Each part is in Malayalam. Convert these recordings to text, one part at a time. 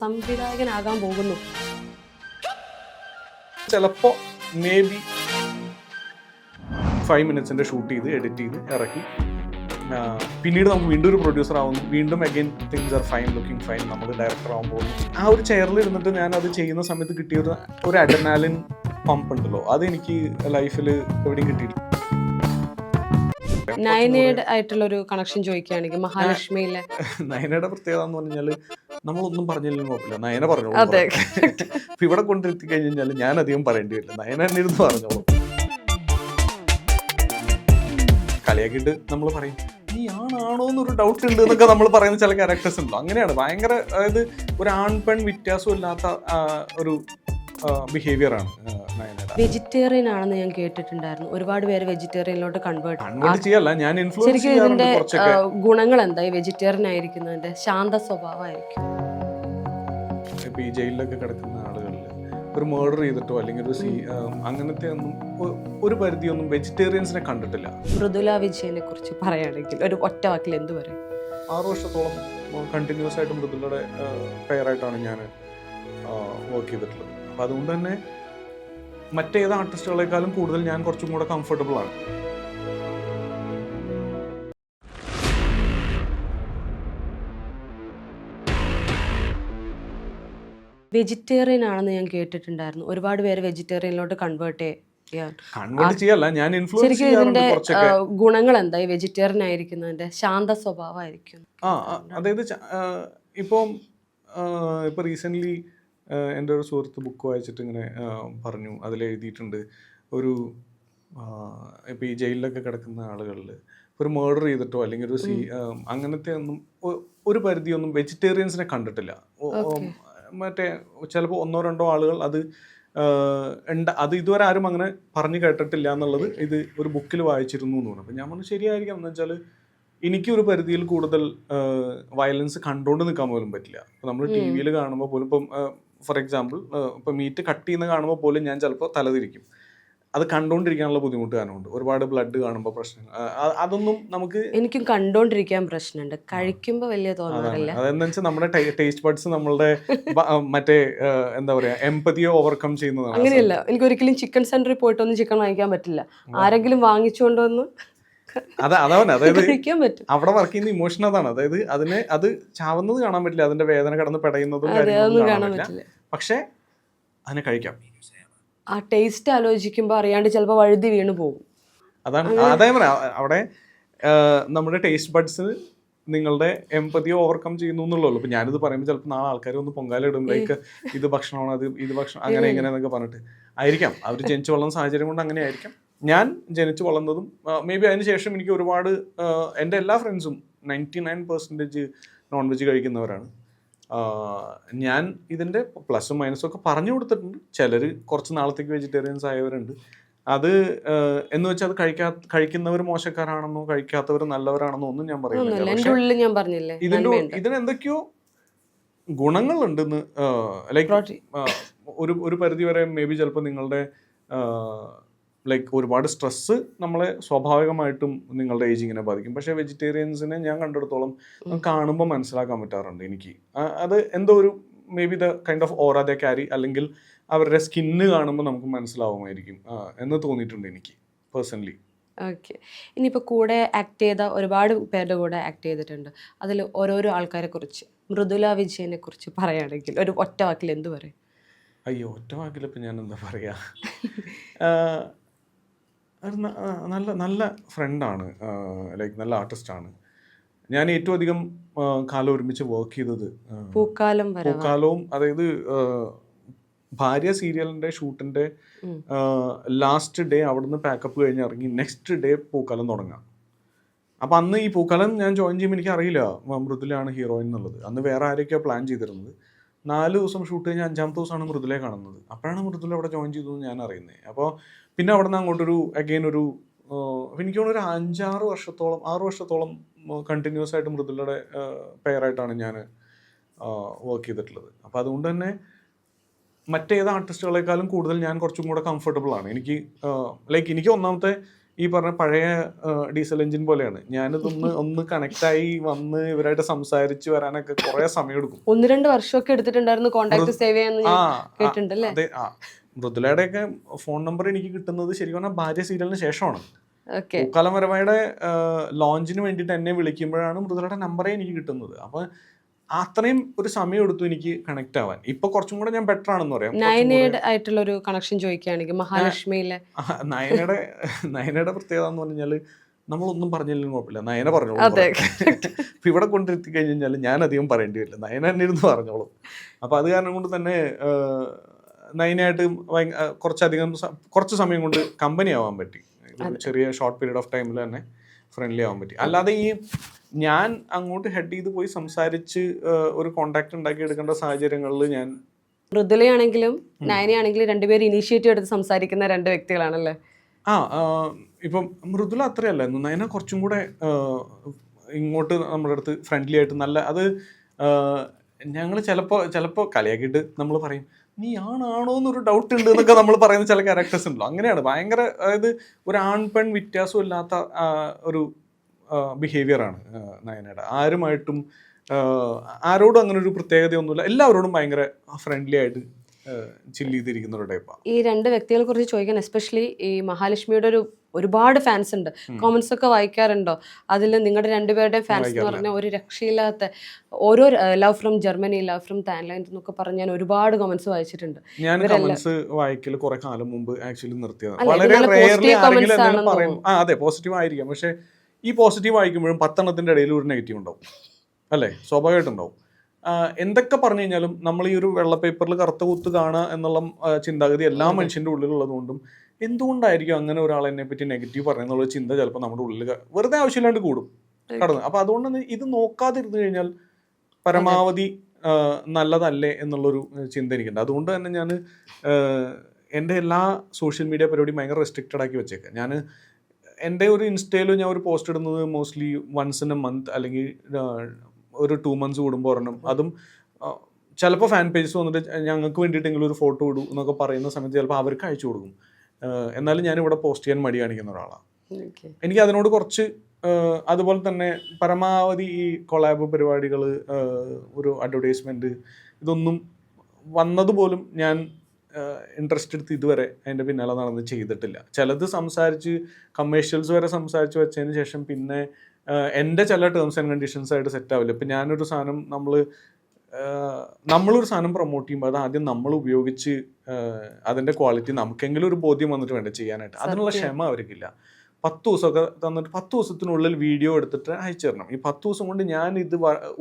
സംവിധായകനാകാൻ പോകുന്നു. ചിലപ്പോൾ മേ ബി 5 മിനിറ്റ്സിൻ്റെ ഷൂട്ട് ചെയ്ത് എഡിറ്റ് ചെയ്ത് ഇറക്കി പിന്നീട് നമുക്ക് വീണ്ടും ഒരു പ്രൊഡ്യൂസർ ആവുന്നു, വീണ്ടും again things are fine, looking fine, നമ്മൾ ഡയറക്ടർ ആകുമ്പോൾ ആ ഒരു ചെയറിൽ ഇരുന്നിട്ട് ഞാൻ അത് ചെയ്യുന്ന സമയത്ത് കിട്ടിയ ഒരു അഡ്രിനാലിൻ പമ്പ് ഉണ്ടല്ലോ, അതെനിക്ക് ലൈഫിൽ എവിടെയും കിട്ടിയിട്ടില്ല. നയനയുടെ ആയിട്ടുള്ള ഒരു കണക്ഷൻ ചോദിക്കുകയാണെങ്കിൽ മഹാലക്ഷ്മിയിലെ നയനയുടെ പ്രത്യേകത എന്ന് പറഞ്ഞാൽ നമ്മളൊന്നും പറഞ്ഞില്ലെങ്കിലും കുഴപ്പമില്ല, നയന പറഞ്ഞോളൂ. അതെ. അപ്പൊ ഇവിടെ കൊണ്ടിരുത്തി കഴിഞ്ഞാൽ ഞാൻ അധികം പറയേണ്ടി വരില്ല, നയന തന്നെ ഇരുന്ന് പറഞ്ഞോളൂ. കളിയാക്കിയിട്ട് നമ്മൾ പറയും നീ ആണാണോ എന്നൊരു ഡൗട്ട് ഉണ്ട് എന്നൊക്കെ നമ്മൾ പറയുന്ന ചില ക്യാരക്ടേഴ്സ് ഉണ്ടല്ലോ, അങ്ങനെയാണ്. ഭയങ്കര അതായത് ഒരു ആൺ പെൺ വ്യത്യാസം ഇല്ലാത്ത ഒരു ബിഹേവിയർ ആണ് നയനയുടെ. വെജിറ്റേറിയൻ ആണെന്ന് ഞാൻ കേട്ടിട്ടുണ്ടായിരുന്നു. ഒരുപാട് പേര് വെജിറ്റേറിയനിലോട്ട് കൺവേർട്ട് ചെയ്യല്ല, ഞാൻ ഇൻഫ്ലുവൻസ് ശരിക്കും ചെയ്യാറുണ്ട് ഇതിന്റെ കുറച്ചൊക്കെ. ഗുണങ്ങൾ എന്താ ഈ വെജിറ്റേറിയൻ ആയിരിക്കുന്നതിന്റെ? ശാന്ത സ്വഭാവമായിരിക്കും. ഇപ്പൊ ഈ ജയിലിലൊക്കെ കിടക്കുന്ന ആളുകളിൽ ഒരു മർഡർ ചെയ്തിട്ടോ അല്ലെങ്കിൽ ഒരു അങ്ങനത്തെ ഒന്നും ഒരു പരിധിയൊന്നും വെജിറ്റേറിയൻസിനെ കണ്ടിട്ടില്ല. മൃദുല വിജയനെ കുറിച്ച് പറയുകയാണെങ്കിൽ ഒരു ഒറ്റ വാക്കിൽ എന്ത് പറയും? 6 വർഷത്തോളം കണ്ടിന്യൂസ് ആയിട്ട് മൃദുലയുടെ പെയറായിട്ടാണ് ഞാൻ വർക്ക് ചെയ്തിട്ടുള്ളത്. അപ്പം അതുകൊണ്ട് തന്നെ മറ്റേത് ആർട്ടിസ്റ്റുകളെക്കാളും കൂടുതൽ ഞാൻ കുറച്ചും കൂടെ കംഫർട്ടബിൾ ആണ്. വെജിറ്റേറിയൻ ആണെന്ന് ഞാൻ കേട്ടിട്ടുണ്ടായിരുന്നു. ഒരുപാട് പേര് വെജിറ്റേറിയനിലോട്ട് കൺവേർട്ട് ചെയ്യല്ല, ഞാൻ ഇൻഫ്ലുവൻസ് ശരിക്കും ചെയ്യാറുണ്ട് ഇതിന്റെ കുറച്ചൊക്കെ. ഗുണങ്ങൾ എന്താ ഈ വെജിറ്റേറിയൻ ആയിരിക്കുന്നതിന്റെ? ശാന്ത സ്വഭാവമായിരിക്കും. അതായത് ഇപ്പൊ റീസെന്റ് എൻ്റെ ഒരു സുഹൃത്ത് ബുക്ക് വായിച്ചിട്ട് ഇങ്ങനെ പറഞ്ഞു, അതിലെഴുതിയിട്ടുണ്ട് ഒരു ഇപ്പൊ ഈ ജയിലിലൊക്കെ കിടക്കുന്ന ആളുകളിൽ ഒരു മർഡർ ചെയ്തിട്ടോ അല്ലെങ്കിൽ ഒരു അങ്ങനത്തെ ഒന്നും ഒരു പരിധിയൊന്നും വെജിറ്റേറിയൻസിനെ കണ്ടിട്ടില്ല. മറ്റേ ചിലപ്പോൾ 1-2 ആളുകൾ അത് ഇതുവരെ ആരും അങ്ങനെ പറഞ്ഞു കേട്ടിട്ടില്ല എന്നുള്ളത് ഇത് ഒരു ബുക്കിൽ വായിച്ചിരുന്നു എന്ന് പറഞ്ഞു. അപ്പം ഞാൻ പറഞ്ഞു ശരിയായിരിക്കാം. എന്ന് വെച്ചാൽ എനിക്കൊരു പരിധിയിൽ കൂടുതൽ വയലൻസ് കണ്ടുകൊണ്ട് നിൽക്കാൻ പോലും പറ്റില്ല. ഇപ്പം നമ്മൾ ടി വിയിൽ കാണുമ്പോൾ പോലും, ഇപ്പം ഫോർ എക്സാമ്പിൾ ഇപ്പം മീറ്റ് കട്ട് ചെയ്യുന്ന കാണുമ്പോൾ പോലും ഞാൻ ചിലപ്പോൾ തലതിരിക്കും. അത് കണ്ടുകൊണ്ടിരിക്കാനുള്ള ബുദ്ധിമുട്ട് കാരണമുണ്ട്. ഒരുപാട് ബ്ലഡ് കാണുമ്പോൾ പ്രശ്നങ്ങൾ, അതൊന്നും നമുക്ക് എനിക്കും കണ്ടുകൊണ്ടിരിക്കാൻ പ്രശ്നമുണ്ട്. കഴിക്കുമ്പോൾ വലിയ തോന്നാറില്ല. അതെന്ന് വെച്ചാൽ നമ്മുടെ ടേസ്റ്റ് ബഡ്സ് നമ്മളുടെ മറ്റേ എന്താ പറയാ എംപതിയെ ഓവർകം ചെയ്യുന്നതാണ്. അങ്ങനെയല്ല, എനിക്ക് ഒരിക്കലും ചിക്കൻ സെന്ററിൽ പോയിട്ടൊന്നും ചിക്കൻ വാങ്ങിക്കാൻ പറ്റില്ല. ആരെങ്കിലും വാങ്ങിച്ചുകൊണ്ടുവന്ന് അതായത് കഴിക്കാൻ പറ്റും. അവിടെ വർക്ക് ചെയ്യുന്ന ഇമോഷൻ അതാണ്. അതായത് അത് ചാവുന്നത് കാണാൻ പറ്റില്ല, അതിന്റെ വേദന കടന്ന് പെടയുന്നതും കാണാൻ പറ്റില്ല. പക്ഷെ അതിനെ കഴിക്കാം. ആ ടേസ്റ്റ് ആലോചിക്കുമ്പോൾ അറിയാണ്ട് ചിലപ്പോൾ വഴുതി വീണ് പോകും. അതാണ് അവിടെ നമ്മുടെ ടേസ്റ്റ് ബഡ്സ് നിങ്ങളുടെ എംപതിയെ ഓവർകം ചെയ്യുന്നു എന്നുള്ളൂ. ഇപ്പൊ ഞാനിത് പറയുമ്പോൾ ചിലപ്പോൾ നാളെ ആൾക്കാർ ഒന്ന് പൊങ്കാലിടും, ലൈക്ക് ഇത് ഭക്ഷണമാണ്, ഇത് ഭക്ഷണം, അങ്ങനെ ഇങ്ങനെ എന്നൊക്കെ പറഞ്ഞിട്ട് ആയിരിക്കാം. അവർ ജനിച്ചു വളർന്ന സാഹചര്യം കൊണ്ട് അങ്ങനെ ആയിരിക്കാം. ഞാൻ ജനിച്ചു വളർന്നതും മേ ബി അതിന് ശേഷം എനിക്ക് ഒരുപാട് എൻ്റെ എല്ലാ ഫ്രണ്ട്സും 99% നോൺ വെജ് കഴിക്കുന്നവരാണ്. ഞാൻ ഇതിൻ്റെ പ്ലസും മൈനസും ഒക്കെ പറഞ്ഞു കൊടുത്തിട്ടുണ്ട്. ചിലർ കുറച്ച് നാളത്തേക്ക് വെജിറ്റേറിയൻസ് ആയവരുണ്ട്. അത് എന്ന് വെച്ചാൽ അത് കഴിക്കുന്നവർ മോശക്കാരാണെന്നോ കഴിക്കാത്തവർ നല്ലവരാണെന്നോ ഒന്നും ഞാൻ പറയുന്നില്ല. ഇതിന് എന്തൊക്കെയോ ഗുണങ്ങളുണ്ടെന്ന്, ലൈക്ക് ഒരു പരിധി വരെ മേ ബി ചിലപ്പോൾ നിങ്ങളുടെ ലൈക്ക് ഒരുപാട് സ്ട്രെസ്സ് നമ്മളെ സ്വാഭാവികമായിട്ടും നിങ്ങളുടെ ഏജിങ്ങിനെ ബാധിക്കും. പക്ഷേ വെജിറ്റേറിയൻസിനെ ഞാൻ കണ്ടിടത്തോളം കാണുമ്പോൾ മനസ്സിലാക്കാൻ പറ്റാറുണ്ട് എനിക്ക്. അത് എന്തോ ഒരു may be the kind of aura the carry, അല്ലെങ്കിൽ അവരുടെ സ്കിന്ന് കാണുമ്പോൾ നമുക്ക് മനസ്സിലാവുമായിരിക്കും എന്ന് തോന്നിയിട്ടുണ്ട് എനിക്ക് പേഴ്സണലി. ഓക്കെ. ഇനിയിപ്പോൾ കൂടെ ആക്ട് ചെയ്ത ഒരുപാട് പേരുടെ കൂടെ ആക്ട് ചെയ്തിട്ടുണ്ട്. അതിൽ ഓരോരോ ആൾക്കാരെ കുറിച്ച്, മൃദുല വിജയനെ കുറിച്ച് പറയുകയാണെങ്കിൽ ഒരു ഒറ്റ വാക്കിൽ എന്ത് പറയും? അയ്യോ, ഒറ്റ വാക്കിലിപ്പോൾ ഞാൻ എന്താ പറയുക, നല്ല ഫ്രണ്ടാണ്, ലൈക്ക് നല്ല ആർട്ടിസ്റ്റാണ്. ഞാൻ ഏറ്റവും അധികം കാലം ഒരുമിച്ച് വർക്ക് ചെയ്തത് പൂക്കാലവും, അതായത് ഭാര്യ സീരിയലിൻ്റെ ഷൂട്ടിൻ്റെ ലാസ്റ്റ് ഡേ അവിടുന്ന് പാക്കപ്പ് കഴിഞ്ഞ് ഇറങ്ങി നെക്സ്റ്റ് ഡേ പൂക്കാലം തുടങ്ങാം. അപ്പം അന്ന് ഈ പൂക്കാലം ഞാൻ ജോയിൻ ചെയ്യുമ്പോൾ എനിക്ക് അറിയില്ല മൃദുലയാണ് ഹീറോയിൻ എന്നുള്ളത്. അന്ന് വേറെ ആരൊക്കെയാണ് പ്ലാൻ ചെയ്തിരുന്നത്. 4 ദിവസം ഷൂട്ട് കഴിഞ്ഞ് 5ാമത്തെ ദിവസമാണ് മൃദുലയെ കാണുന്നത്. അപ്പോഴാണ് മൃദുല അവിടെ ജോയിൻ ചെയ്തതെന്ന് ഞാൻ അറിയുന്നത്. അപ്പോൾ പിന്നെ അവിടെ നിന്ന് അങ്ങോട്ടൊരു എനിക്ക് തോന്നുന്നു ഒരു 6 വർഷത്തോളം കണ്ടിന്യൂസ് ആയിട്ട് മൃദുലയുടെ പെയറായിട്ടാണ് ഞാൻ വർക്ക് ചെയ്തിട്ടുള്ളത്. അപ്പോൾ അതുകൊണ്ട് തന്നെ മറ്റേത് ആർട്ടിസ്റ്റുകളെക്കാളും കൂടുതൽ ഞാൻ കുറച്ചും കൂടെ കംഫർട്ടബിൾ ആണ്. എനിക്ക് ഒന്നാമത്തെ ഈ പറഞ്ഞ പഴയ ഡീസൽ എഞ്ചിൻ പോലെയാണ്. ഒന്ന് കണക്റ്റായി വന്ന് ഇവരായിട്ട് സംസാരിച്ച് വരാനൊക്കെ കുറേ സമയമെടുക്കും. 1-2 വർഷമൊക്കെ എടുത്തിട്ടുണ്ടായിരുന്നു കോൺടാക്ട് സേവ് ചെയ്യാന്ന് ഞാൻ കേട്ടിട്ടുണ്ടല്ലേ? അതെ. മൃദുലയുടെയൊക്കെ ഫോൺ നമ്പർ എനിക്ക് കിട്ടുന്നത് ശരിക്കും പറഞ്ഞാൽ ഭാര്യ സീരിയലിന് ശേഷമാണ്. പൂക്കാലം വരവയുടെ ലോഞ്ചിന് വേണ്ടിയിട്ട് എന്നെ വിളിക്കുമ്പോഴാണ് മൃദുലയുടെ നമ്പറേ എനിക്ക് കിട്ടുന്നത്. അപ്പൊ അത്രയും ഒരു സമയം എടുത്തു എനിക്ക് കണക്ട് ആവാൻ. ഇപ്പൊ കുറച്ചും കൂടെ ഞാൻ ബെറ്റർ ആണെന്ന് പറയാം. നയനയുടെ ആയിട്ടുള്ള ഒരു കണക്ഷൻ ചോദിക്കുകയാണെങ്കിൽ മഹാലക്ഷ്മിയിലെ നയനയുടെ പ്രത്യേകത എന്ന് പറഞ്ഞാല് നമ്മളൊന്നും പറഞ്ഞില്ലെങ്കിലും കുഴപ്പമില്ല, നയന പറഞ്ഞോളൂ. ഇപ്പൊ ഇവിടെ കൊണ്ടിരുത്തി കഴിഞ്ഞാൽ ഞാൻ അധികം പറയേണ്ടി വരില്ല, നയന തന്നെ ഇരുന്ന് പറഞ്ഞോളൂ. അപ്പൊ അത് കാരണം കൊണ്ട് തന്നെ നയനായിട്ട് കുറച്ച് സമയം കൊണ്ട് കമ്പനി ആവാൻ പറ്റി. ചെറിയ ഷോർട്ട് പീരീഡ് ഓഫ് ടൈമിൽ തന്നെ ഫ്രണ്ട്ലി ആവാൻ പറ്റി. അല്ലാതെ ഈ ഞാൻ അങ്ങോട്ട് ഹെഡ് ചെയ്ത് പോയി സംസാരിച്ച് ഒരു കോണ്ടാക്ട് ഉണ്ടാക്കി എടുക്കേണ്ട സാഹചര്യങ്ങളിൽ ഞാൻ മൃദുലയാണെങ്കിലും നയനയാണെങ്കിലും രണ്ടുപേരും ഇനീഷ്യേറ്റീവ് എടുത്ത് സംസാരിക്കുന്ന 2 വ്യക്തികളാണല്ലേ? ഇപ്പം മൃദുല അത്രയല്ലായിരുന്നു, നയന കുറച്ചും കൂടെ ഇങ്ങോട്ട് നമ്മുടെ അടുത്ത് ഫ്രണ്ട്ലി ആയിട്ട് നല്ല അത് ഞങ്ങൾ ചിലപ്പോൾ കളിയാക്കിയിട്ട് നമ്മൾ പറയും നീ ആണാണോ എന്നൊരു ഡൗട്ട് ഉണ്ട് എന്നൊക്കെ നമ്മൾ പറയുന്ന ചില ക്യാരക്ടേഴ്സ് ഉണ്ടല്ലോ. അങ്ങനെയാണ് ഭയങ്കര, അതായത് ഒരു ആൺ പെൺ വ്യത്യാസം ഇല്ലാത്ത ഒരു ബിഹേവിയറാണ് നയനയുടെ. ആരോടും അങ്ങനെ ഒരു പ്രത്യേകതയൊന്നുമില്ല, എല്ലാവരോടും ഭയങ്കര ഫ്രണ്ട്ലി ആയിട്ട് ചില്ല് ചെയ്തിരിക്കുന്ന ഒരു ടൈപ്പാണ്. ഈ 2 വ്യക്തികളെ കുറിച്ച് ചോദിക്കാൻ, എസ്പെഷ്യലി ഈ മഹാലക്ഷ്മിയുടെ ഒരുപാട് ഫാൻസ് ഉണ്ട്. കോമന്റ്സ് ഒക്കെ വായിക്കാറുണ്ടോ? അതിൽ നിങ്ങളുടെ 2 പേരുടെയും ഫാൻസ് എന്ന് പറഞ്ഞാൽ ഒരു രക്ഷയില്ലാത്ത ഓരോ love from Germany, love from Thailand എന്നൊക്കെ പറഞ്ഞ് ഞാൻ ഒരുപാട് കമന്റ്സ് വായിച്ചിട്ടുണ്ട്. ഞാൻ കമന്റ്സ് വായിക്കൽ കുറെ കാലം മുമ്പ് ആക്ച്വലി നിർത്തിയതാണ്. വളരെ റെയർലി ആരെങ്കിലും എന്തെങ്കിലും പറയും, അതെ പോസിറ്റീവ് ആയിരിക്കാം, പക്ഷെ ഈ പോസിറ്റീവ് വായിക്കുമ്പോഴും 10 എണ്ണത്തിന്റെ ഇടയിൽ ഒരു നെഗറ്റീവ് ഉണ്ടാവും അല്ലേ, സ്വാഭാവികമായിട്ടുണ്ടാവും. എന്തൊക്കെ പറഞ്ഞു കഴിഞ്ഞാലും നമ്മൾ ഈ ഒരു വെള്ള പേപ്പറിൽ കറുത്ത കുത്ത് കാണുക എന്നുള്ള ചിന്താഗതി എല്ലാ മനുഷ്യന്റെ ഉള്ളിലുള്ളത് കൊണ്ടും എന്തുകൊണ്ടായിരിക്കും അങ്ങനെ ഒരാൾ എന്നെ പറ്റി നെഗറ്റീവ് പറയുന്നുള്ള ചിന്ത ചിലപ്പോൾ നമ്മുടെ ഉള്ളിൽ വെറുതെ ആവശ്യമില്ലാണ്ട് കൂടും കടന്ന്. അപ്പൊ അതുകൊണ്ട് തന്നെ ഇത് നോക്കാതിരുന്നു കഴിഞ്ഞാൽ പരമാവധി നല്ലതല്ലേ എന്നുള്ളൊരു ചിന്ത എനിക്കുണ്ട്. അതുകൊണ്ട് തന്നെ ഞാൻ എൻ്റെ എല്ലാ സോഷ്യൽ മീഡിയ പരിപാടിയും ഭയങ്കര റെസ്ട്രിക്റ്റഡ് ആക്കി വെച്ചേക്കാം. ഞാൻ എൻ്റെ ഒരു ഇൻസ്റ്റയിൽ ഞാൻ ഒരു പോസ്റ്റ് ഇടുന്നത് mostly once in a month അല്ലെങ്കിൽ ഒരു 2 months കൂടുമ്പോൾ ഒരെണ്ണം. അതും ചിലപ്പോൾ ഫാൻ പേജസ് വന്നിട്ട് ഞങ്ങൾക്ക് വേണ്ടിയിട്ടെങ്കിലും ഒരു ഫോട്ടോ ഇടൂ എന്നൊക്കെ പറയുന്ന സമയത്ത് ചിലപ്പോൾ അവർക്ക് അയച്ചു കൊടുക്കും. എന്നാലും ഞാനിവിടെ പോസ്റ്റ് ചെയ്യാൻ മടി കാണിക്കുന്ന ഒരാളാണ്. എനിക്ക് അതിനോട് കുറച്ച് അതുപോലെ തന്നെ പരമാവധി ഈ കൊളാബ് പരിപാടികൾ, ഒരു അഡ്വർടൈസ്മെൻറ്റ്, ഇതൊന്നും വന്നതുപോലും ഞാൻ ഇൻട്രസ്റ്റ് എടുത്ത് ഇതുവരെ അതിൻ്റെ പിന്നാലെ നടന്ന് ചെയ്തിട്ടില്ല. ചിലത് സംസാരിച്ച് കമേഴ്ഷ്യൽസ് വരെ സംസാരിച്ച് വെച്ചതിന് ശേഷം പിന്നെ എൻ്റെ ചില ടേംസ് ആൻഡ് കണ്ടീഷൻസ് ആയിട്ട് സെറ്റ് ആവില്ല. ഇപ്പം ഞാനൊരു സാധനം നമ്മളൊരു സാധനം പ്രൊമോട്ട് ചെയ്യുമ്പോൾ അത് ആദ്യം നമ്മൾ ഉപയോഗിച്ച് അതിൻ്റെ ക്വാളിറ്റി നമുക്കെങ്കിലും ഒരു ബോധ്യം വന്നിട്ട് വേണ്ട ചെയ്യാനായിട്ട്. അതിനുള്ള ക്ഷമ അവർക്കില്ല. 10 ദിവസമൊക്കെ തന്നിട്ട് 10 ദിവസത്തിനുള്ളിൽ വീഡിയോ എടുത്തിട്ട് അയച്ചു തരണം. ഈ 10 ദിവസം കൊണ്ട് ഞാൻ ഇത്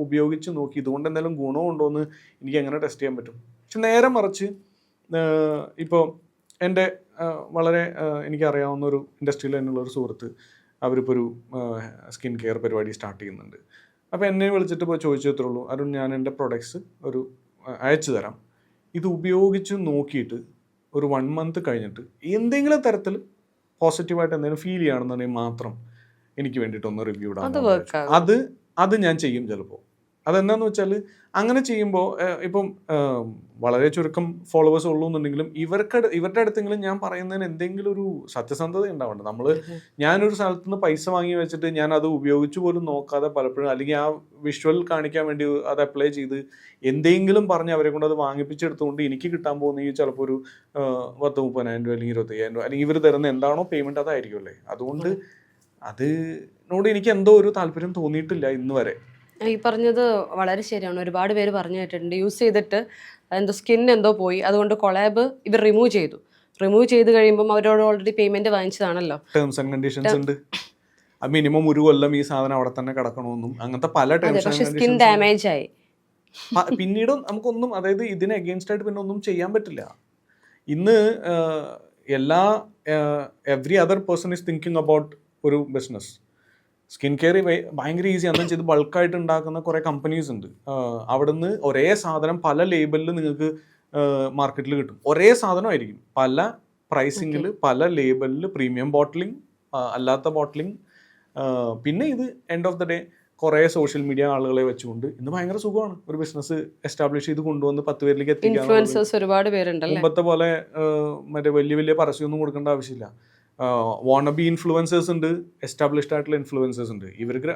ഉപയോഗിച്ച് നോക്കി ഇതുകൊണ്ട് എന്തെങ്കിലും ഗുണമുണ്ടോ എന്ന് എനിക്ക് എങ്ങനെ ടെസ്റ്റ് ചെയ്യാൻ പറ്റും? പക്ഷെ നേരെ മറിച്ച് ഇപ്പോൾ എൻ്റെ വളരെ എനിക്കറിയാവുന്ന ഒരു ഇൻഡസ്ട്രിയിൽ തന്നെയുള്ളൊരു സുഹൃത്ത്, അവരിപ്പോൾ ഒരു സ്കിൻ കെയർ പരിപാടി സ്റ്റാർട്ട് ചെയ്യുന്നുണ്ട്. അപ്പോൾ എന്നെ വിളിച്ചിട്ട് ഇപ്പോൾ ചോദിച്ചത്രേ ഉള്ളൂ, അരുൺ ഞാൻ എൻ്റെ പ്രൊഡക്ട്സ് ഒരു അയച്ചു തരാം, ഇത് ഉപയോഗിച്ച് നോക്കിയിട്ട് ഒരു 1 month കഴിഞ്ഞിട്ട് എന്തെങ്കിലും തരത്തിൽ പോസിറ്റീവായിട്ട് എന്തെങ്കിലും ഫീൽ ചെയ്യുകയാണെന്നുണ്ടെങ്കിൽ മാത്രം എനിക്ക് വേണ്ടിയിട്ടൊന്ന് റിവ്യൂ ഇടാം. അത് ഞാൻ ചെയ്യും ചിലപ്പോൾ. അതെന്താണെന്ന് വെച്ചാൽ അങ്ങനെ ചെയ്യുമ്പോൾ ഇപ്പം വളരെ ചുരുക്കം ഫോളോവേഴ്സ് ഉള്ളൂ എന്നുണ്ടെങ്കിലും ഇവരുടെ അടുത്തെങ്കിലും ഞാൻ പറയുന്നതിന് എന്തെങ്കിലും ഒരു സത്യസന്ധത ഉണ്ടാവണ്ട. ഞാനൊരു സ്ഥലത്ത് നിന്ന് പൈസ വാങ്ങി വെച്ചിട്ട് ഞാൻ അത് ഉപയോഗിച്ചു പോലും നോക്കാതെ പലപ്പോഴും അല്ലെങ്കിൽ ആ വിഷ്വൽ കാണിക്കാൻ വേണ്ടി അത് അപ്ലൈ ചെയ്ത് എന്തെങ്കിലും പറഞ്ഞ് അവരെ കൊണ്ട് അത് വാങ്ങിപ്പിച്ചെടുത്തുകൊണ്ട് എനിക്ക് കിട്ടാൻ പോകുന്നെങ്കിൽ ചിലപ്പോൾ ഒരു 10,000-30,000 രൂപ അല്ലെങ്കിൽ 25,000 രൂപ അല്ലെങ്കിൽ ഇവർ തരുന്ന എന്താണോ പേയ്മെൻറ്റ് അതായിരിക്കുമല്ലേ. അതുകൊണ്ട് അതിനോട് എനിക്ക് എന്തോ ഒരു താല്പര്യം തോന്നിയിട്ടില്ല ഇന്ന് വരെ. ഈ പറഞ്ഞത് വളരെ ശരിയാണ്. ഒരുപാട് പേര് പറഞ്ഞു കേട്ടിട്ടുണ്ട് യൂസ് ചെയ്തിട്ട് എന്തോ സ്കിൻ എന്തോ പോയി, അതുകൊണ്ട് കൊളാബ് ഇവർ റിമൂവ് ചെയ്ത് കഴിയുമ്പോൾ അവരോട് ഓൾറെഡി പേയ്മെന്റ് വാങ്ങിച്ചതാണല്ലോ. ടേംസ് ആൻഡ് കണ്ടീഷൻസ് ഉണ്ട്. മിനിമം 1 കൊല്ലം ഈ സാധനം അവിടെ തന്നെ കിടക്കണമെന്നും അങ്ങനത്തെ പല ടേംസ് ആൻഡ് സ്കിൻ ഡാമേജ് ആയി പിന്നീട് നമുക്കൊന്നും, അതായത് ഇതിന് അഗെയിൻസ്റ്റ് ആയിട്ട് പിന്നെ ഒന്നും ചെയ്യാൻ പറ്റില്ല. ഇന്ന് every other person is thinking about ഒരു ബിസിനസ്. സ്കിൻ കെയർ ഭയങ്കര ഈസിയാണ് ചെയ്ത് ബൾക്കായിട്ട് ഉണ്ടാക്കുന്ന കുറേ കമ്പനീസ് ഉണ്ട്. അവിടുന്ന് ഒരേ സാധനം പല ലേബലിൽ നിങ്ങൾക്ക് മാർക്കറ്റിൽ കിട്ടും. ഒരേ സാധനമായിരിക്കും, പല പ്രൈസിങ്ങിൽ, പല ലേബലിൽ, പ്രീമിയം ബോട്ടിലിംഗ്, അല്ലാത്ത ബോട്ടിലിംഗ്. പിന്നെ ഇത് എൻഡ് ഓഫ് ദ ഡേ കുറേ സോഷ്യൽ മീഡിയ ആളുകളെ വെച്ചുകൊണ്ട് ഇന്ന് ഭയങ്കര സുഖമാണ് ഒരു ബിസിനസ് എസ്റ്റാബ്ലിഷ് ചെയ്ത് കൊണ്ടുവന്ന് 10 പേരിലേക്ക് എത്തിക്കാൻ. ഒരുപാട് പേരുണ്ടല്ലോ. മുമ്പത്തെ പോലെ മറ്റേ വലിയ പരസ്യമൊന്നും കൊടുക്കേണ്ട ആവശ്യമില്ല. വാണബി ഇൻഫ്ലുവൻസേഴ്സ് ഉണ്ട്, എസ്റ്റാബ്ലിഷ്ഡ് ആയിട്ടുള്ള ഇൻഫ്ലുവൻസേഴ്സ് ഉണ്ട്. ഇവർക്ക്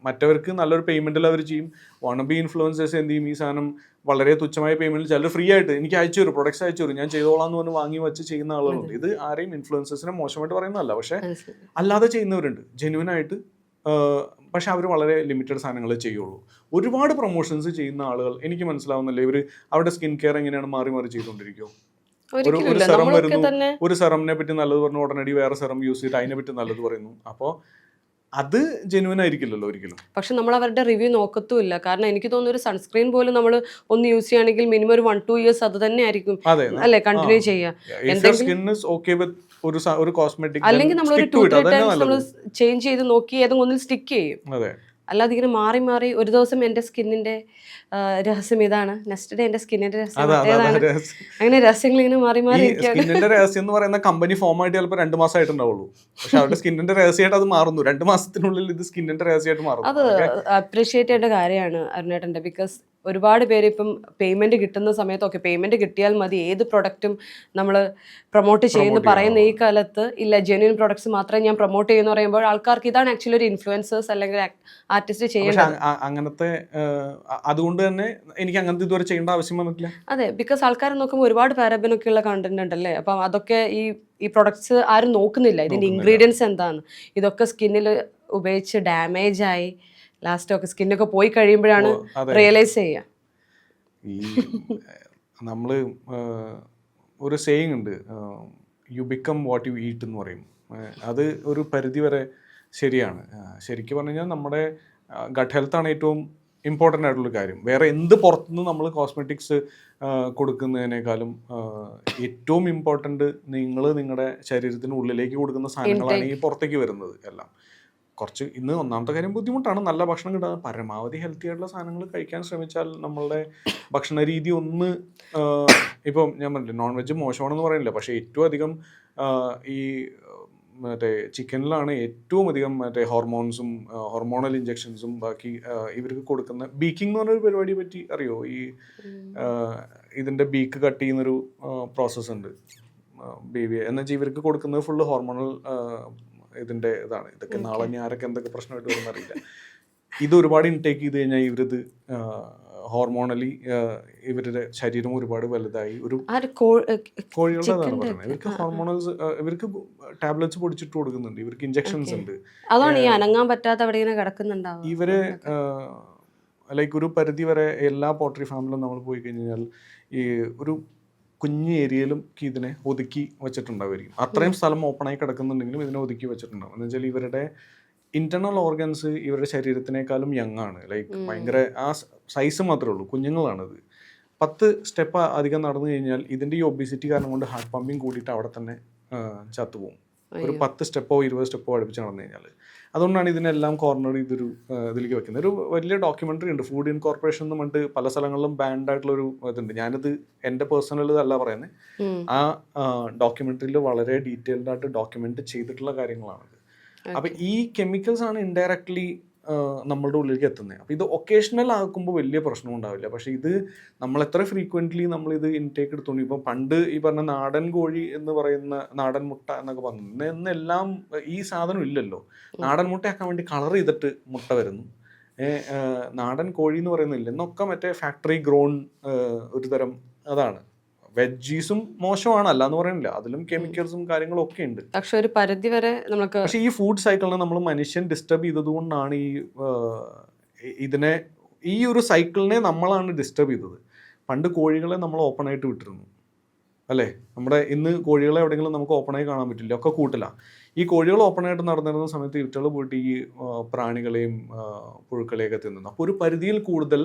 മറ്റവർക്ക് നല്ലൊരു പേയ്മെൻറ്റിൽ അവർ ചെയ്യും. വാണബി ഇൻഫ്ലുവൻസേഴ്സ് എന്ത് ചെയ്യും, ഈ സാധനം വളരെ തുച്ഛമായ പേയ്മെൻറ്റിൽ ചിലർ ഫ്രീ ആയിട്ട് എനിക്ക് അയച്ചു തരും, പ്രൊഡക്ട്സ് അയച്ചു തരും, ഞാൻ ചെയ്തോളാം എന്ന് പറഞ്ഞ് വാങ്ങി വെച്ച് ചെയ്യുന്ന ആളുകളുണ്ട്. ഇത് ആരെയും ഇൻഫ്ലുവൻസേഴ്സിനെ മോശമായിട്ട് പറയുന്നതല്ല, പക്ഷേ അല്ലാതെ ചെയ്യുന്നവരുണ്ട് ജെന്യുവൻ ആയിട്ട്. പക്ഷെ അവർ വളരെ ലിമിറ്റഡ് സാധനങ്ങളെ ചെയ്യുള്ളൂ. ഒരുപാട് പ്രൊമോഷൻസ് ചെയ്യുന്ന ആളുകൾ എനിക്ക് മനസ്സിലാവുന്നില്ല, ഇവർ അവരുടെ സ്കിൻ കെയർ എങ്ങനെയാണ് മാറി മാറി ചെയ്തുകൊണ്ടിരിക്കുമോ. ഒരു സെറം വരുന്നു, ഒരു സെറമിനെ പറ്റി നല്ലത് പറഞ്ഞു ഉടനടി വേറെ സെറം യൂസ് ചെയ്തിട്ട് അതിനെ പറ്റി നല്ലത് പറയുന്നു. അപ്പോൾ അത് ജെന്യുവൻ ആയിരിക്കില്ലല്ലോ ഒരിക്കലും. പക്ഷെ നമ്മൾ അവരുടെ റിവ്യൂ നോക്കത്തുമില്ല. കാരണം എനിക്ക് തോന്നുന്നു ഒരു സൺസ്ക്രീൻ പോലും നമ്മൾ ഒന്ന് യൂസ് ചെയ്യുകയാണെങ്കിൽ മിനിമം ഒരു 1-2 ഇയേഴ്സ് അത് തന്നെ ആയിരിക്കും അല്ലേ കണ്ടിന്യൂ ചെയ്യുക. ഒരു കോസ്മെറ്റിക് അല്ലെങ്കിൽ നമ്മളൊരു 2-3 ടൈംസ് നമ്മൾ ചേഞ്ച് ചെയ്ത് നോക്കി ഏതെങ്കിലും ഒന്നിൽ സ്റ്റിക്ക് ചെയ്യും. അല്ലാതെ ഇങ്ങനെ മാറി മാറി ഒരു ദിവസം എൻ്റെ സ്കിന്നിന്റെ രഹസ്യം ഇതാണ്, നെക്സ്റ്റ് ഡേ എന്റെ സ്കിന്നിന്റെ രഹസ്യം അങ്ങനെ രഹസ്യങ്ങൾ ഇങ്ങനെ മാറി മാറി. സ്കിന്നിന്റെ രഹസ്യം എന്ന് പറയുന്ന കമ്പനി ഫോം ആയിട്ട് ചിലപ്പോൾ 2 മാസമായിട്ടുണ്ടാവുള്ളൂ, പക്ഷെ അവരുടെ സ്കിന്നിന്റെ രഹസ്യമായിട്ട് അത് മാറുന്നു. 2 മാസത്തിനുള്ളിൽ ഇത് സ്കിന്നിന്റെ രഹസ്യമായിട്ട് മാറുന്നു. അത് അപ്രീഷിയേറ്റ് ചെയ്യേണ്ട കാര്യമാണ് അരുണേട്ടൻ്റെ. ബിക്കോസ് ഒരുപാട് പേര് ഇപ്പം പേയ്മെന്റ് കിട്ടുന്ന സമയത്തൊക്കെ പേയ്മെന്റ് കിട്ടിയാൽ മതി ഏത് പ്രൊഡക്റ്റും നമ്മൾ പ്രൊമോട്ട് ചെയ്യുന്നു പറയുന്ന ഈ കാലത്ത് ഇല്ല, ജെന്യൂൻ പ്രൊഡക്ട്സ് മാത്രമേ ഞാൻ പ്രൊമോട്ട് ചെയ്യുന്നു പറയുമ്പോൾ ആൾക്കാർക്ക് ഇതാണ് ആക്ച്വലി ഒരു ഇൻഫ്ലുവൻസേഴ്സ് അല്ലെങ്കിൽ ആർട്ടിസ്റ്റ് ചെയ്യേണ്ടത്. അങ്ങനത്തെ അതുകൊണ്ട് തന്നെ എനിക്ക് അങ്ങനത്തെ ഇതുവരെ ചെയ്യേണ്ട ആവശ്യം വന്നിട്ടില്ല. അതെ, ബിക്കോസ് ആൾക്കാർ നോക്കുമ്പോൾ ഒരുപാട് പാരബനൊക്കെ ഉള്ള കണ്ടന്റ് ഉണ്ടല്ലേ. അപ്പം അതൊക്കെ ഈ പ്രൊഡക്ട്സ് ആരും നോക്കുന്നില്ല, ഇതിന്റെ ഇൻഗ്രീഡിയൻസ് എന്താന്ന്. ഇതൊക്കെ സ്കിന്നിൽ ഉപയോഗിച്ച് ഡാമേജ് ആയി ലാസ്റ്റ് ഒക്കെ സ്കിന്നൊക്കെ പോയി കഴിയുമ്പോഴാണ് റിയലൈസ് ചെയ്യുക. ഈ നമ്മൾ ഒരു സേയിങ് ഉണ്ട്, you become what you eat എന്ന് പറയും. അത് ഒരു പരിധി വരെ ശരിയാണ്. ശരിക്കും പറഞ്ഞു കഴിഞ്ഞാൽ നമ്മുടെ ഗട്ട് ഹെൽത്താണ് ഏറ്റവും ഇമ്പോർട്ടൻ്റ് ആയിട്ടുള്ള കാര്യം. വേറെ എന്ത് പുറത്തുനിന്ന് നമ്മൾ കോസ്മെറ്റിക്സ് കൊടുക്കുന്നതിനേക്കാളും ഏറ്റവും ഇമ്പോർട്ടൻ്റ് നിങ്ങളുടെ ശരീരത്തിന് ഉള്ളിലേക്ക് കൊടുക്കുന്ന സാധനങ്ങളാണ് ഈ പുറത്തേക്ക് വരുന്നത് എല്ലാം. കുറച്ച് ഇന്ന് ഒന്നാമത്തെ കാര്യം ബുദ്ധിമുട്ടാണ്, നല്ല ഭക്ഷണം കിട്ടാൻ പരമാവധി ഹെൽത്തി ആയിട്ടുള്ള സാധനങ്ങൾ കഴിക്കാൻ ശ്രമിച്ചാൽ നമ്മളുടെ ഭക്ഷണ രീതി ഒന്ന് ഇപ്പം ഞാൻ പറഞ്ഞില്ല നോൺ വെജ് മോശമാണെന്ന് പറയുന്നില്ല, പക്ഷേ ഏറ്റവും അധികം ഈ മറ്റേ ചിക്കനിലാണ് ഏറ്റവും അധികം മറ്റേ ഹോർമോൺസും ഹോർമോണൽ ഇഞ്ചെക്ഷൻസും ബാക്കി ഇവർക്ക് കൊടുക്കുന്ന ബീക്കിംഗ് എന്ന് പറഞ്ഞൊരു പരിപാടിയെ പറ്റി അറിയോ? ഈ ഇതിൻ്റെ ബീക്ക് കട്ട് ചെയ്യുന്നൊരു പ്രോസസ്സ് ഉണ്ട് ബേബിയെ, എന്നുവെച്ചാൽ ഇവർക്ക് കൊടുക്കുന്നത് ഫുള്ള് ഹോർമോണൽ ഇതിൻ്റെ ഇതാണ്. ഇതൊക്കെ നാളെ ഞാനൊക്കെ എന്തൊക്കെ പ്രശ്നമായിട്ട് വരുന്ന അറിയില്ല. ഇത് ഒരുപാട് ഇൻടേക്ക് ചെയ്ത് കഴിഞ്ഞാൽ ഇവരിത് ഹോർമോണലി ഇവരുടെ ശരീരം ഒരുപാട് വലുതായി ഒരു കോഴികളുടെ അതാണ് പറയുന്നത്. ഇവർക്ക് ഹോർമോണൽസ് ഇവർക്ക് ടാബ്ലറ്റ്സ് പൊടിച്ചിട്ട് കൊടുക്കുന്നുണ്ട്, ഇവർക്ക് ഇഞ്ചെക്ഷൻസ് ഉണ്ട്. അതാണ് ഈ അനങ്ങാൻ പറ്റാത്ത അവിടെ ഇങ്ങനെ കിടക്കുന്നുണ്ടാവും. ഇവര് ലൈക്ക് ഒരു പരിധി വരെ എല്ലാ പോൾട്രി ഫാമിലും നമ്മൾ പോയി കഴിഞ്ഞാൽ ഈ ഒരു കുഞ്ഞ് ഏരിയയിലും ഇതിനെ ഒതുക്കി വെച്ചിട്ടുണ്ടാവുമായിരിക്കും. അത്രയും സ്ഥലം ഓപ്പണായി കിടക്കുന്നുണ്ടെങ്കിലും ഇതിനെ ഒതുക്കി വെച്ചിട്ടുണ്ടാവും. എന്ന് വെച്ചാൽ ഇവരുടെ ഇന്റർണൽ ഓർഗൻസ് ഇവരുടെ ശരീരത്തിനേക്കാളും യങ് ആണ്. ലൈക്ക് ഭയങ്കര ആ സൈസ് മാത്രമേ ഉള്ളൂ, കുഞ്ഞുങ്ങളാണിത്. 10 സ്റ്റെപ്പ് അധികം നടന്നു കഴിഞ്ഞാൽ ഇതിൻ്റെ ഈ ഒബിസിറ്റി കാരണം കൊണ്ട് ഹാർട്ട് പമ്പിങ് കൂടിയിട്ട് അവിടെ തന്നെ ചത്തുപോകും. ഒരു 10 സ്റ്റെപ്പോ 20 സ്റ്റെപ്പോ അടുപ്പിച്ച് നടന്നു കഴിഞ്ഞാൽ. അതുകൊണ്ടാണ് ഇതിനെല്ലാം കോർണർ ഇതൊരു ഇതിലേക്ക് വെക്കുന്നത്. ഒരു വലിയ ഡോക്യുമെൻ്ററി ഉണ്ട്, ഫുഡ് ഇൻകോർപ്പറേഷൻ എന്ന് പറഞ്ഞിട്ട് പല സ്ഥലങ്ങളിലും ബാൻഡ് ആയിട്ടുള്ളൊരു ഇതുണ്ട്. ഞാനിത് എൻ്റെ പേഴ്സണൽ ഇതല്ല പറയുന്നത്, ആ ഡോക്യുമെൻ്ററിയിൽ വളരെ ഡീറ്റെയിൽഡ് ആയിട്ട് ഡോക്യുമെൻ്റ് ചെയ്തിട്ടുള്ള കാര്യങ്ങളാണിത്. അപ്പം ഈ കെമിക്കൽസ് ആണ് ഇൻഡയറക്ട്ലി നമ്മളുടെ ഉള്ളിലേക്ക് എത്തുന്നത്. അപ്പോൾ ഇത് ഒക്കേഷണൽ ആക്കുമ്പോൾ വലിയ പ്രശ്നം ഉണ്ടാവില്ല. പക്ഷേ ഇത് നമ്മൾ എത്ര ഫ്രീക്വൻ്റ്ലി നമ്മളിത് ഇൻടേക്ക് എടുത്തോണ്ട്, ഇപ്പം പണ്ട് ഈ പറഞ്ഞ നാടൻ കോഴി എന്ന് പറയുന്ന നാടൻ മുട്ട എന്നൊക്കെ പറഞ്ഞു, ഇന്നെല്ലാം ഈ സാധനം ഇല്ലല്ലോ. നാടൻ മുട്ടയാക്കാൻ വേണ്ടി കളർ ചെയ്തിട്ട് മുട്ട വരുന്നു. നാടൻ കോഴി എന്ന് പറയുന്നില്ല, എന്നൊക്കെ മറ്റേ ഫാക്ടറി ഗ്രോൺ ഒരു തരം അതാണ്. വെജീസും മോശമാണ്, അല്ല എന്ന് പറയുന്നില്ല, അതിലും കെമിക്കൽസും കാര്യങ്ങളും ഒക്കെ ഉണ്ട്. പക്ഷെ ഒരു പരിധി വരെ നമുക്ക് പക്ഷേ ഈ ഫുഡ് സൈക്കിളിനെ നമ്മൾ മനുഷ്യൻ ഡിസ്റ്റർബ് ചെയ്തതുകൊണ്ടാണ് ഇതിനെ ഈ ഒരു സൈക്കിളിനെ നമ്മളാണ് ഡിസ്റ്റർബ് ചെയ്തത്. പണ്ട് കോഴികളെ നമ്മൾ ഓപ്പണായിട്ട് വിട്ടിരുന്നു അല്ലേ? നമ്മുടെ ഇന്ന് കോഴികളെ എവിടെയെങ്കിലും നമുക്ക് ഓപ്പണായി കാണാൻ പറ്റില്ല, ഒക്കെ കൂട്ടില്ല. ഈ കോഴികൾ ഓപ്പണായിട്ട് നടന്നിരുന്ന സമയത്ത് ഇവറ്റകൾ പോയിട്ട് ഈ പ്രാണികളെയും പുഴുക്കളെയൊക്കെ തിന്നുന്നു. അപ്പോൾ ഒരു പരിധിയിൽ കൂടുതൽ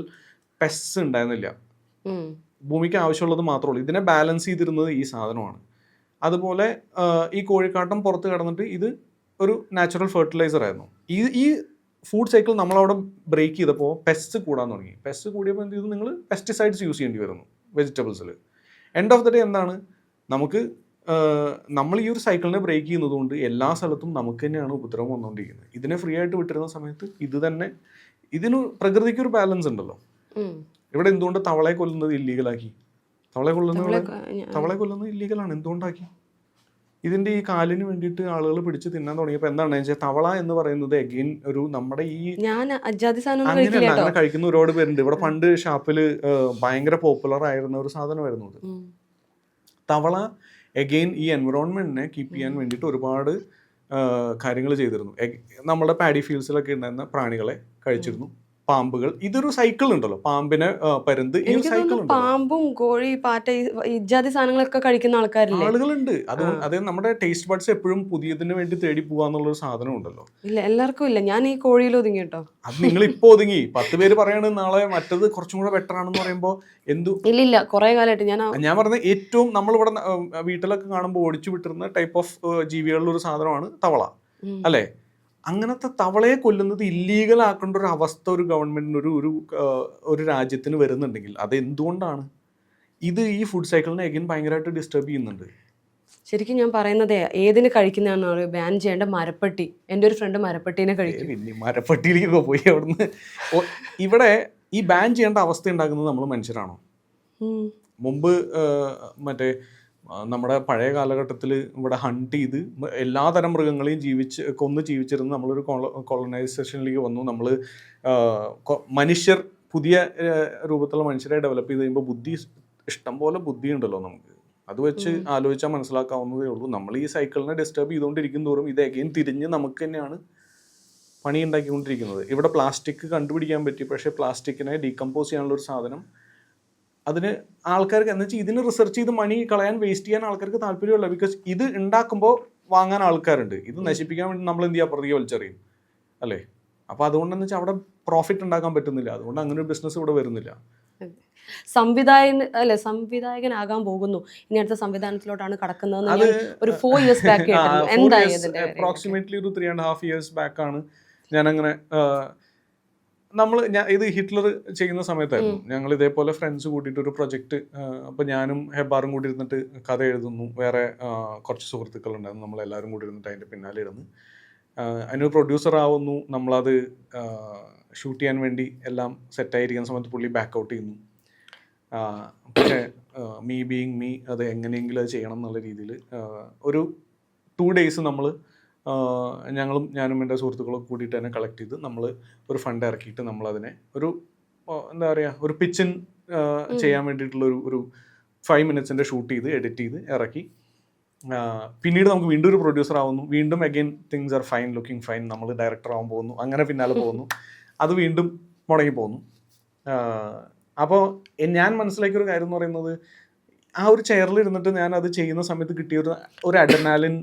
പെസ്റ്റ് ഉണ്ടായിരുന്നില്ല. ഭൂമിക്ക് ആവശ്യമുള്ളത് മാത്രമേ ഉള്ളൂ. ഇതിനെ ബാലൻസ് ചെയ്തിരുന്നത് ഈ സാധനമാണ്. അതുപോലെ ഈ കോഴിക്കാട്ടം പുറത്ത് കിടന്നിട്ട് ഇത് ഒരു നാച്ചുറൽ ഫെർട്ടിലൈസർ ആയിരുന്നു. ഈ ഫുഡ് സൈക്കിൾ നമ്മളവിടെ ബ്രേക്ക് ചെയ്തപ്പോൾ പെസ്റ്റ് കൂടാൻ തുടങ്ങി. പെസ്റ്റ് കൂടിയപ്പോൾ എന്ത് ചെയ്തു? നിങ്ങൾ പെസ്റ്റിസൈഡ്സ് യൂസ് ചെയ്യേണ്ടി വരുന്നു വെജിറ്റബിൾസിൽ. എൻഡ് ഓഫ് ദ ഡേ എന്താണ്, നമുക്ക് നമ്മൾ ഈ ഒരു സൈക്കിളിനെ ബ്രേക്ക് ചെയ്യുന്നത് കൊണ്ട് എല്ലാ സ്ഥലത്തും നമുക്ക് തന്നെയാണ് ഉപദ്രവം വന്നുകൊണ്ടിരിക്കുന്നത്. ഇതിനെ ഫ്രീ ആയിട്ട് വിട്ടിരുന്ന സമയത്ത് ഇത് തന്നെ ഇതിന് പ്രകൃതിക്ക് ഒരു ബാലൻസ് ഉണ്ടല്ലോ. ഇവിടെ എന്തുകൊണ്ട് തവളയെ കൊല്ലുന്നത് ഇല്ലീഗലാക്കി? തവളയെ കൊല്ലുന്നത് ഇല്ലീഗലാണ്. എന്തുകൊണ്ടാക്കി? ഇതിൻ്റെ ഈ കാലിന് വേണ്ടിയിട്ട് ആളുകൾ പിടിച്ച് തിന്നാൻ തുടങ്ങിയപ്പോൾ എന്താണെന്ന് വെച്ചാൽ തവള എന്ന് പറയുന്നത് എഗെയിൻ ഒരു നമ്മുടെ ഈ ഞാൻ അജാതി സാധനം അങ്ങനെയല്ല, അങ്ങനെ കഴിക്കുന്ന ഒരുപാട് പേരുണ്ട്. ഇവിടെ പണ്ട് ഷാപ്പിൽ ഭയങ്കര പോപ്പുലർ ആയിരുന്ന ഒരു സാധനമായിരുന്നു അത്. തവള എഗെയിൻ ഈ എൻവിറോൺമെന്റിനെ കീപ്പ് ചെയ്യാൻ വേണ്ടിയിട്ട് ഒരുപാട് കാര്യങ്ങൾ ചെയ്തിരുന്നു. നമ്മുടെ പാഡി ഫീൽഡ്സിലൊക്കെ ഉണ്ടായിരുന്ന പ്രാണികളെ കഴിച്ചിരുന്നു. പാമ്പുകൾ, ഇതൊരു സൈക്കിൾ ഉണ്ടല്ലോ, പാമ്പിനെ പരുന്ത്, ഈ ഒരു സൈക്കിൾ ഉണ്ട്. പാമ്പും കോഴി പാറ്റ ഇജാതി സാധനങ്ങളൊക്കെ കഴിക്കുന്ന ആളുകളുണ്ട്. അത് നമ്മുടെ ടേസ്റ്റ് ബഡ്സ് എപ്പോഴും പുതിയതിന് വേണ്ടി തേടി പോവാന്നുള്ളൊരു സാധനം ഉണ്ടല്ലോ. ഇല്ല, എല്ലാവർക്കും ഇല്ല. ഞാൻ ഈ കോഴിയിൽ ഒതുങ്ങി കേട്ടോ. അത് നിങ്ങൾ ഇപ്പൊ ഒതുങ്ങി 10 പേര് പറയാണ് നാളെ മറ്റത് കുറച്ചും കൂടെ ബെറ്റർ ആണെന്ന് പറയുമ്പോ ഇല്ല കുറെ കാലമായിട്ട് ഞാൻ പറഞ്ഞ ഏറ്റവും നമ്മളിവിടെ വീട്ടിലൊക്കെ കാണുമ്പോൾ ഓടിച്ചു വിട്ടിരുന്ന ടൈപ്പ് ഓഫ് ജീവികളിലൊരു സാധനമാണ് തവള, അല്ലെ? അങ്ങനത്തെ തവളയെ കൊല്ലുന്നത് ഇല്ലീഗൽ ആക്കേണ്ട ഒരു അവസ്ഥ ഒരു ഗവൺമെന്റിന് ഒരു രാജ്യത്തിന് വരുന്നുണ്ടെങ്കിൽ അത് എന്തുകൊണ്ടാണ്? ഇത് ഈ ഫുഡ് സൈക്കിളിനെ എഗൈൻ ഭയങ്കരമായിട്ട് ഡിസ്റ്റർബ് ചെയ്യുന്നുണ്ട്. ശരിക്കും ഞാൻ പറയുന്നത് ഏതിന് കഴിക്കുന്നതാണ് ബാൻ ചെയ്യേണ്ട? മരപ്പട്ടി. എൻ്റെ ഒരു ഫ്രണ്ട് മരപ്പട്ടീനെ കഴിക്കും. മരപ്പട്ടിയിലേക്കൊക്കെ പോയി അവിടുന്ന്. ഇവിടെ ഈ ബാൻ ചെയ്യേണ്ട അവസ്ഥ ഉണ്ടാക്കുന്നത് നമ്മൾ മനുഷ്യരാണോ? മുമ്പ് മറ്റേ നമ്മുടെ പഴയ കാലഘട്ടത്തിൽ ഇവിടെ ഹണ്ട് ചെയ്ത് എല്ലാതരം മൃഗങ്ങളെയും കൊന്ന് ജീവിച്ചിരുന്ന നമ്മളൊരു കോളനൈസേഷനിലേക്ക് വന്നു. നമ്മൾ മനുഷ്യർ പുതിയ രൂപത്തിലുള്ള മനുഷ്യരെ ഡെവലപ്പ് ചെയ്ത് കഴിയുമ്പോൾ ഇഷ്ടംപോലെ ബുദ്ധി ഉണ്ടല്ലോ നമുക്ക്. അത് വെച്ച് ആലോചിച്ചാൽ മനസ്സിലാക്കാവുന്നതേ ഉള്ളൂ. നമ്മൾ ഈ സൈക്കിളിനെ ഡിസ്റ്റർബ് ചെയ്തുകൊണ്ടിരിക്കും തോറും ഇത് എഗെയിൻ തിരിഞ്ഞ് നമുക്ക് തന്നെയാണ് പണി ഉണ്ടാക്കിക്കൊണ്ടിരിക്കുന്നത്. ഇവിടെ പ്ലാസ്റ്റിക് കണ്ടുപിടിക്കാൻ പറ്റി, പക്ഷേ പ്ലാസ്റ്റിക്കിനെ ഡീകമ്പോസ് ചെയ്യാനുള്ള ഒരു സാധനം അതിന് ആൾക്കാർക്ക് എന്ന് വെച്ചാൽ ഇതിന് റിസർച്ച് ചെയ്ത് മണി കളയാൻ വേസ്റ്റ് ചെയ്യാൻ ആൾക്കാർക്ക് താല്പര്യമില്ല. ബിക്കോസ് ഇത് ഉണ്ടാക്കുമ്പോൾ വാങ്ങാൻ ആൾക്കാരുണ്ട്, ഇത് നശിപ്പിക്കാൻ വേണ്ടി നമ്മൾ എന്ത് ചെയ്യുക, പ്രതിയെ വലിച്ചെറിയും, അല്ലേ? അപ്പോൾ അതുകൊണ്ടെന്ന് വെച്ചാൽ അവിടെ പ്രോഫിറ്റ് ഉണ്ടാക്കാൻ പറ്റുന്നില്ല. അതുകൊണ്ട് അങ്ങനെ ഒരു ബിസിനസ് ഇവിടെ വരുന്നില്ല. സംവിധായകനാകാൻ പോകുന്നു, ഇനി അടുത്ത സംവിധാനത്തിലോട്ടാണ് കടക്കുന്നത്. ഒരു 4 years ബാക്ക് അപ്രോക്സിമേറ്റ്ലി ഒരു 3.5 years ബാക്കാണ് ഞാനങ്ങനെ ഇത് ഹിറ്റ്ലർ ചെയ്യുന്ന സമയത്തായിരുന്നു. ഞങ്ങൾ ഇതേപോലെ ഫ്രണ്ട്സ് കൂട്ടിയിട്ട് ഒരു പ്രൊജക്റ്റ്, അപ്പോൾ ഞാനും ഹെബാറും കൂടി ഇരുന്നിട്ട് കഥ എഴുതുന്നു. വേറെ കുറച്ച് സുഹൃത്തുക്കളുണ്ടായിരുന്നു. നമ്മളെല്ലാവരും കൂടി ഇരുന്നിട്ട് അതിൻ്റെ പിന്നാലെ ഇരുന്ന് അതിനൊരു പ്രൊഡ്യൂസർ ആവുന്നു. നമ്മളത് ഷൂട്ട് ചെയ്യാൻ വേണ്ടി എല്ലാം സെറ്റായിരിക്കുന്ന സമയത്ത് പുള്ളി ബാക്കൗട്ട് ചെയ്യുന്നു. പക്ഷേ മീ ബീയിങ് മീ അത് എങ്ങനെയെങ്കിലും അത് ചെയ്യണം എന്നുള്ള രീതിയിൽ ഒരു 2 days നമ്മൾ ഞാനും എൻ്റെ സുഹൃത്തുക്കളും കൂടിയിട്ട് തന്നെ കളക്ട് ചെയ്ത് നമ്മൾ ഒരു ഫണ്ട് ഇറക്കിയിട്ട് നമ്മളതിനെ ഒരു എന്താ പറയുക ഒരു പിച്ചിൻ ചെയ്യാൻ വേണ്ടിയിട്ടുള്ള ഒരു 5 minutes ഷൂട്ട് ചെയ്ത് എഡിറ്റ് ചെയ്ത് ഇറക്കി. പിന്നീട് നമുക്ക് വീണ്ടും ഒരു പ്രൊഡ്യൂസർ ആവുന്നു. വീണ്ടും again things are fine, looking fine. നമ്മൾ ഡയറക്ടർ ആവാൻ പോകുന്നു. അങ്ങനെ പിന്നാലെ പോകുന്നു. അത് വീണ്ടും മുടങ്ങി പോകുന്നു. അപ്പോൾ ഞാൻ മനസ്സിലാക്കിയൊരു കാര്യം എന്ന് പറയുന്നത്, ആ ഒരു ചെയറിൽ ഇരുന്നിട്ട് ഞാൻ അത് ചെയ്യുന്ന സമയത്ത് കിട്ടിയ ഒരു അഡ്രിനാലിൻ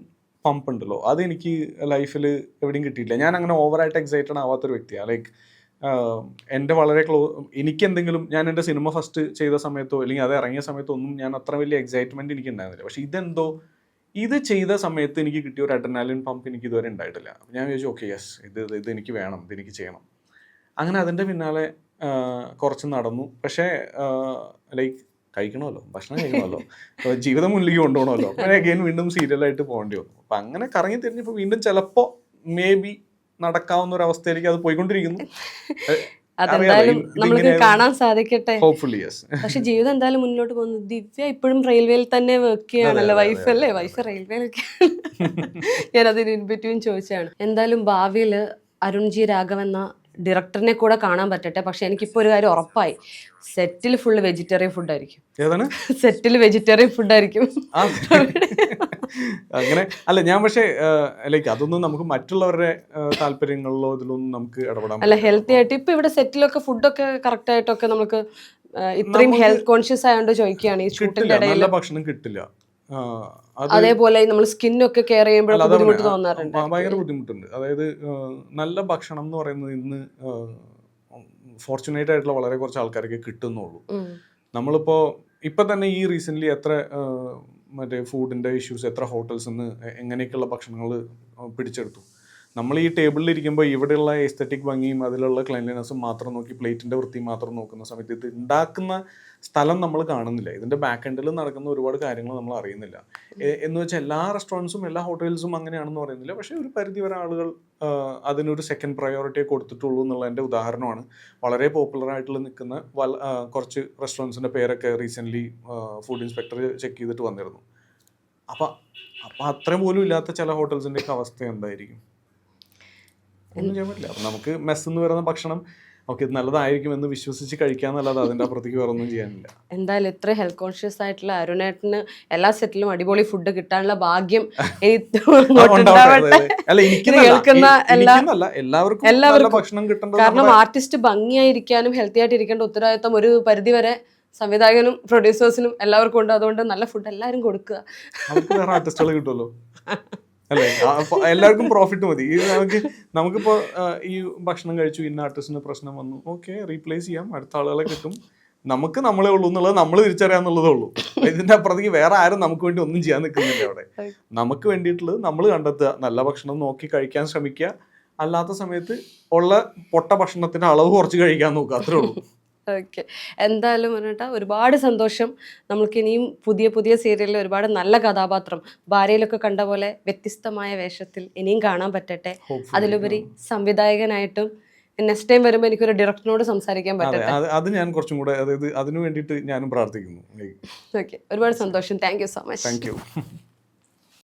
പമ്പ് ഉണ്ടല്ലോ, അതെനിക്ക് ലൈഫിൽ എവിടെയും കിട്ടിയില്ല. ഞാൻ അങ്ങനെ ഓവറായിട്ട് എക്സൈറ്റഡ് ആവാത്തൊരു വ്യക്തിയാണ്. ലൈക്ക് എൻ്റെ വളരെ എനിക്കെന്തെങ്കിലും ഞാൻ എൻ്റെ സിനിമ ഫസ്റ്റ് ചെയ്ത സമയത്തോ അല്ലെങ്കിൽ അത് ഇറങ്ങിയ സമയത്തോ ഒന്നും ഞാൻ അത്ര വലിയ എക്സൈറ്റ്മെൻറ്റ് എനിക്ക് ഉണ്ടായിരുന്നില്ല. പക്ഷേ ഇത് ചെയ്ത സമയത്ത് എനിക്ക് കിട്ടിയ ഒരു അഡ്രിനാലിൻ പമ്പ് എനിക്ക് ഇതുവരെ ഉണ്ടായിട്ടില്ല. ഞാൻ വിചാരിച്ചു ഓക്കെ യെസ്, ഇത് എനിക്ക് വേണം, ഇതെനിക്ക് ചെയ്യണം. അങ്ങനെ അതിൻ്റെ പിന്നാലെ കുറച്ച് നടന്നു. പക്ഷേ ലൈക്ക് കഴിക്കണമല്ലോ, ഭക്ഷണം കഴിക്കണമല്ലോ, ജീവിതം മുന്നിലേക്ക് കൊണ്ടുപോകണമല്ലോ. അങ്ങനെ അഗെയിൻ വീണ്ടും സീരിയലായിട്ട് പോകേണ്ടി വന്നു. അപ്പം അങ്ങനെ കറങ്ങി തിരിഞ്ഞപ്പോൾ വീണ്ടും ചിലപ്പോൾ മേ ബി നടക്കാവുന്ന ഒരു അവസ്ഥയിലേക്ക് അത് പോയിക്കൊണ്ടിരിക്കുന്നു. അതെന്തായാലും നമുക്ക് കാണാൻ സാധിക്കട്ടെ. Hopefully yes. പക്ഷെ ജീവിതം എന്തായാലും മുന്നോട്ട് പോകുന്നു. ദിവ്യ ഇപ്പോഴും റെയിൽവേയിൽ തന്നെ വർക്ക് ചെയ്യാണല്ലോ. വൈഫ് റെയിൽവേയിലൊക്കെ. ഞാൻ അതിന് ഇൻബിറ്റ്വീൻ ചോദിച്ചതാണ്. എന്തായാലും ഭാവിയിൽ അരുൺജി രാഘവ് എന്ന ഡയറക്ടറിനെ കൂടെ കാണാൻ പറ്റട്ടെ. പക്ഷെ എനിക്കിപ്പോൾ ഒരു കാര്യം ഉറപ്പായി, സെറ്റിൽ ഫുള്ള് വെജിറ്റേറിയൻ ഫുഡായിരിക്കും. സെറ്റിൽ വെജിറ്റേറിയൻ ഫുഡായിരിക്കും. അങ്ങനെ അല്ല, ഞാൻ പക്ഷേ ലൈക്ക് അതൊന്നും നമുക്ക് മറ്റുള്ളവരുടെ താല്പര്യങ്ങളിലോ ഇതിലൊന്നും നമുക്ക് ഇടപെടാൻ അല്ല. ഹെൽത്തി ആയിട്ട് ഇപ്പൊ ഇവിടെ സെറ്റിലൊക്കെ ഫുഡൊക്കെ കറക്റ്റ് ആയിട്ടൊക്കെ നമുക്ക് ഇത്രയും ഹെൽത്ത് കോൺഷ്യസ് ആയതുകൊണ്ട് ചോദിക്കുകയാണ്. ഈ ഷൂട്ടിന്റെ ഇടയിൽ ഭക്ഷണം കിട്ടില്ല. അതേപോലെ നമ്മൾ സ്കിന്നൊക്കെ കെയർ ചെയ്യുമ്പോൾ ബുദ്ധിമുട്ട് തോന്നാറുണ്ട്. ഭയങ്കര ബുദ്ധിമുട്ടുണ്ട്. അതായത് നല്ല ഭക്ഷണം എന്ന് പറയുന്നത് ഇന്ന് ഫോർച്ചുനേറ്റ് ആയിട്ടുള്ള വളരെ കുറച്ച് ആൾക്കാർക്ക് കിട്ടുന്നുള്ളൂ. നമ്മളിപ്പോൾ ഇപ്പം തന്നെ ഈ റീസെൻ്റ്ലി എത്ര മറ്റേ ഫുഡിൻ്റെ ഇഷ്യൂസ്, എത്ര ഹോട്ടൽസിൽ നിന്ന് എങ്ങനെയൊക്കെയുള്ള ഭക്ഷണങ്ങൾ പിടിച്ചെടുത്തു. നമ്മൾ ഈ ടേബിളിൽ ഇരിക്കുമ്പോൾ ഇവിടെയുള്ള എസ്തെറ്റിക് ഭംഗിയും അതിലുള്ള ക്ലീൻലിനെസ്സും മാത്രം നോക്കി, പ്ലേറ്റിൻ്റെ വൃത്തിയും മാത്രം നോക്കുന്ന സമയത്ത് ഇത് ഉണ്ടാക്കുന്ന സ്ഥലം നമ്മൾ കാണുന്നില്ല. ഇതിൻ്റെ ബാക്ക് എൻഡിൽ നടക്കുന്ന ഒരുപാട് കാര്യങ്ങൾ നമ്മൾ അറിയുന്നില്ല. എന്ന് വെച്ചാൽ എല്ലാ റെസ്റ്റോറൻറ്റ്സും എല്ലാ ഹോട്ടൽസും അങ്ങനെയാണെന്ന് പറയുന്നില്ല. പക്ഷേ ഒരു പരിധി വരെ ആളുകൾ അതിനൊരു സെക്കൻഡ് പ്രയോറിറ്റിയെ കൊടുത്തിട്ടുള്ളൂ എന്നുള്ളതിൻ്റെ ഉദാഹരണമാണ് വളരെ പോപ്പുലറായിട്ടുള്ള നിൽക്കുന്ന കുറച്ച് റെസ്റ്റോറൻറ്റ്സിൻ്റെ പേരൊക്കെ റീസെൻ്റ്ലി ഫുഡ് ഇൻസ്പെക്ടർ ചെക്ക് ചെയ്തിട്ട് വന്നിരുന്നു. അപ്പം അത്രയും പോലും ഇല്ലാത്ത ചില ഹോട്ടൽസിൻ്റെ ഒക്കെ അവസ്ഥ എന്തായിരിക്കും? ഒന്നും ചെയ്യാൻ പറ്റില്ല. അപ്പം നമുക്ക് മെസ്സ് എന്ന് പറയുന്ന ഭക്ഷണം ഓക്കെ ഇത് നല്ലതായിരിക്കും എന്ന് വിശ്വസിച്ച് കഴിക്കാന്നല്ലാതെ അതിൻ്റെ അപ്പുറത്തേക്ക് വേറെ ഒന്നും ചെയ്യാനില്ല. എന്തായാലും ഇത്ര ഹെൽത്ത് കോൺഷ്യസ് ആയിട്ടുള്ള അരുണേട്ടന് എല്ലാ സെറ്റിലും അടിപൊളി ഫുഡ് കിട്ടാനുള്ള ഭാഗ്യം അല്ല എനിക്കെന്നല്ല എല്ലാവർക്കും നല്ല ഭക്ഷണം കിട്ടേണ്ടത്. കാരണം ആർട്ടിസ്റ്റ് ഭംഗിയായിരിക്കാനും ഹെൽത്തി ആയിട്ട് ഇരിക്കേണ്ട ഉത്തരവാദിത്തം ഒരു പരിധി വരെ സംവിധായകനും പ്രൊഡ്യൂസേഴ്സിനും എല്ലാവർക്കും ഉണ്ട്. അതുകൊണ്ട് നല്ല ഫുഡ് എല്ലാവരും കൊടുക്കുക. അവർക്ക് വേറെ ആർട്ടിസ്റ്റുകൾ കിട്ടുമല്ലോ അല്ലേ? എല്ലാവർക്കും പ്രോഫിറ്റ് മതി. നമുക്കിപ്പോൾ ഈ ഭക്ഷണം കഴിച്ചു, ഇന്ന ആർട്ടിസ്റ്റിന് പ്രശ്നം വന്നു, ഓക്കെ റീപ്ലേസ് ചെയ്യാം, അടുത്ത ആളുകളെ കിട്ടും, നമുക്ക് നമ്മളെ ഉള്ളൂ എന്നുള്ളത് നമ്മൾ തിരിച്ചറിയാന്നുള്ളതേ ഉള്ളൂ. ഇതിൻ്റെ അപ്പുറത്തേക്ക് വേറെ ആരും നമുക്ക് വേണ്ടി ഒന്നും ചെയ്യാൻ നിൽക്കുന്നില്ല അവിടെ. നമുക്ക് വേണ്ടിയിട്ടുള്ളത് നമ്മൾ കണ്ടെത്തുക, നല്ല ഭക്ഷണം നോക്കി കഴിക്കാൻ ശ്രമിക്കുക, അല്ലാത്ത സമയത്ത് ഉള്ള പൊട്ട ഭക്ഷണത്തിൻ്റെ അളവ് കുറച്ച് കഴിക്കാൻ നോക്കുക, അത്രേ ഉള്ളൂ. ഓക്കെ, എന്തായാലും പറഞ്ഞിട്ട് ഒരുപാട് സന്തോഷം. നമ്മൾക്ക് ഇനിയും പുതിയ പുതിയ സീരിയലിൽ ഒരുപാട് നല്ല കഥാപാത്രം ഭാര്യയിലൊക്കെ കണ്ട പോലെ വ്യത്യസ്തമായ വേഷത്തിൽ ഇനിയും കാണാൻ പറ്റട്ടെ. അതിലുപരി സംവിധായകനായിട്ടും നെക്സ്റ്റ് ടൈം വരുമ്പോൾ എനിക്കൊരു ഡയറക്ടറിനോട് സംസാരിക്കാൻ പറ്റട്ടെ. അത് ഞാൻ കുറച്ചും കൂടെ, അതായത് അതിനു വേണ്ടിയിട്ട് ഞാനും പ്രാർത്ഥിക്കുന്നു. ഓക്കെ, ഒരുപാട് സന്തോഷം. Thank you so much. Thank you.